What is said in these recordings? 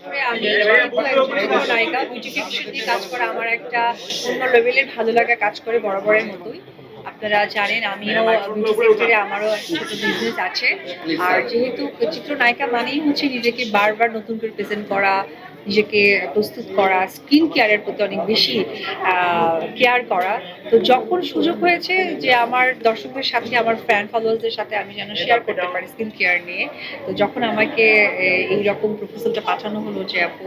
করে আমি যেহেতু একজন নায়িকা বিউটিফিকেশন নিয়ে কাজ করা আমার একটা অন্য লেভেলের ভালো লাগা কাজ করে বরাবরের মতোই। আপনারা জানেন আমিও বিউটি সেক্টরে আমারও ছোট বিজনেস আছে। আর যেহেতু চিত্রনায়িকা মানেই হচ্ছে নিজেকে বারবার নতুন করে প্রেজেন্ট করা, নিজেকে প্রস্তুত করা, স্কিন কেয়ারের প্রতি অনেক বেশি কেয়ার করা। তো যখন সুযোগ হয়েছে যে আমার দর্শকদের সাথে আমার ফ্যান ফলোয়ার্সদের সাথে আমি যেন শেয়ার করতে পারি স্কিন কেয়ার নিয়ে, তো যখন আমাকে এই রকম প্রপোজালটা পাঠানো হলো যে আপু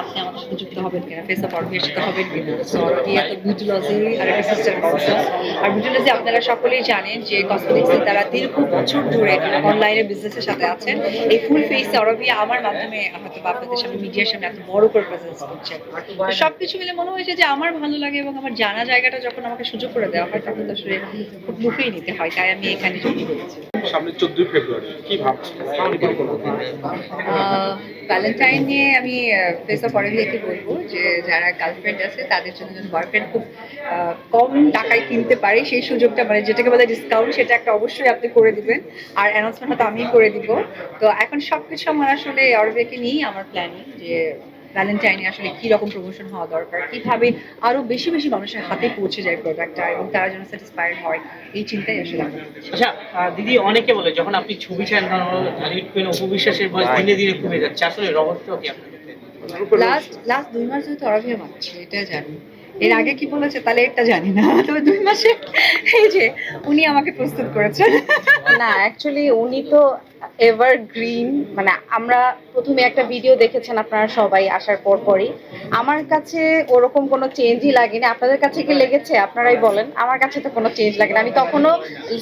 আপনি আমাদের সাথে যুক্ত হবেন কিনা, ফেস অফ অরবির সাথে হবেন কিনা, সো অরবিয়া তো বিউটিলজি আর একটা সিস্টার কনসার্ন। আর বিউটিলজি আপনারা সকলেই জানেন যে কসমেটিক্সে তারা দীর্ঘ বছর ধরে অনলাইনে বিজনেসের সাথে আছেন। এই ফুল ফেসে অরবিয়া আমার মাধ্যমে হয়তো আপনাদের সামনে মিডিয়ার সামনে এত বড় করে প্রেজেন্স করছে। তো সবকিছু মিলে মনে হয়েছে যে আমার ভালো লাগে এবং আমার জানা জায়গাটা যখন আমাকে সুযোগ করে দেওয়া হয় তখন তো আসলে খুব লুফেই নিতে হয়, তাই আমি এখানে যুক্ত হয়েছি। সামনে 14 ফেব্রুয়ারি কি ভাবছেন? ভ্যালেন্টাইন নিয়ে আমি ফেস অফ অরবিয়াকে বলবো যে যারা গার্লফ্রেন্ড আছে তাদের জন্য যেন বয়ফ্রেন্ড খুব কম টাকায় কিনতে পারে সেই সুযোগটা, মানে যেটাকে বলে ডিসকাউন্ট, সেটা একটা অবশ্যই আপনি করে দিবেন। আর অ্যানাউন্সমেন্ট হয়তো আমিই করে দিব। তো এখন সবকিছু আমার আসলে অরবিয়াকে নিয়েই আমার প্ল্যানিং যে ভ্যালেন্টাইনে আসলে কি রকম প্রমোশন হওয়া দরকার, কিভাবে আরো বেশি বেশি মানুষের হাতে পৌঁছে যায় প্রোডাক্টটা এবং তারা যেন স্যাটিসফাইড হয়, এই চিন্তাই আসলে আমার। আচ্ছা, দিদি অনেকে বলে যখন আপনি ছবি চান লিড কুইন অপু বিশ্বাসের বয়স দিনে দিনে কমে যাচ্ছে, আসলে রহস্য কি আপনার ক্ষেত্রে? লাস্ট 2 মাস ধরে তো অরবিয়া মানছে, এটা জানি। এর আগে কি বলেছে তাহলে এটা জানি না, তবে 2 মাসে এই যে উনি আমাকে প্রস্তুত করেছেন। না, অ্যাকচুয়ালি উনি তো এভারগ্রিন। মানে আমরা প্রথমে একটা ভিডিও দেখেছেন আপনারা সবাই আসার পরই আমার কাছে ওরকম কোনো চেঞ্জই লাগেনি। আপনাদের কাছে কি লেগেছে আপনারাই বলেন। আমার কাছে তো কোনো চেঞ্জ লাগে না। আমি তখনও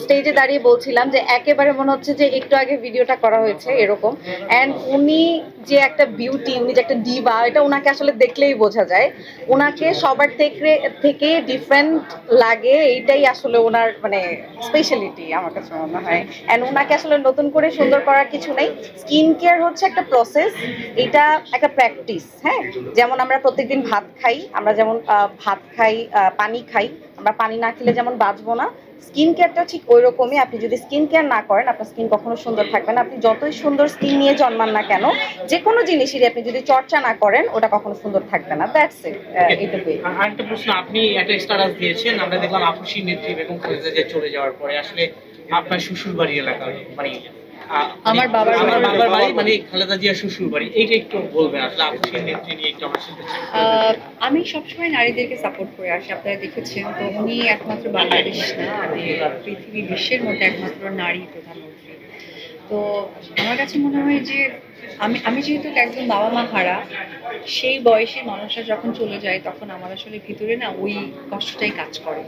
স্টেজে দাঁড়িয়ে বলছিলাম যে একেবারে মনে হচ্ছে যে একটু আগে ভিডিওটা করা হয়েছে এরকম। অ্যান্ড উনি যে একটা বিউটি, উনি যে একটা ডিভা, এটা ওনাকে আসলে দেখলেই বোঝা যায়। ওনাকে সবার থেকে ডিফারেন্ট লাগে, এইটাই আসলে ওনার মানে স্পেশালিটি আমার কাছে মনে হয়। অ্যান্ড ওনাকে আসলে নতুন করে সুন্দর করার কিছু নেই। স্কিন কেয়ার হচ্ছে একটা প্রসেস, এটা একটা প্র্যাকটিস। হ্যাঁ, যেমন আমরা প্রত্যেকদিন ভাত খাই, আমরা যেমন ভাত খাই, পানি খাই, আমরা পানি না খেলে যেমন বাঁচবো না, স্কিন কেয়ারটা ঠিক ওই রকমই। আপনি যদি স্কিন কেয়ার না করেন আপনার স্কিন কখনো সুন্দর থাকবে না। আপনি যতই সুন্দর স্কিন নিয়ে জন্মান না কেন, যে কোনো জিনিসেরই আপনি যদি চর্চা না করেন ওটা কখনো সুন্দর থাকবে না। দ্যাটস ইট, এইটুকুই। আরেকটা প্রশ্ন, আপনি একটা স্ট্যাটাস দিয়েছেন, আমরা দেখলাম আপুসি নেত্রী বেগম খালেদা জিয়া চলে যাওয়ার পরে আসলে আপনার শ্বশুর বাড়ি এলাকা মানে আমার বাবার বাড়ি মানে খালেদা জিয়ার শ্বশুর বাড়ি, এইটা একটু বলবেন আসলে আপুসি নেত্রী নিয়ে একটু আমরা শুনতে চাই। আমি সবসময় নারীদেরকে সাপোর্ট করে আসি, আপনারা দেখেছেন। তো উনি একমাত্র বাংলাদেশ না, আমি পৃথিবী বিশ্বের মধ্যে একমাত্র নারী প্রধানমন্ত্রী। তো আমার কাছে মনে হয় যে আমি যেহেতু একজন বাবা মা হারা, সেই বয়সী মানুষরা যখন চলে যায় তখন আমার আসলে ভিতরে না ওই কষ্টটাই কাজ করে।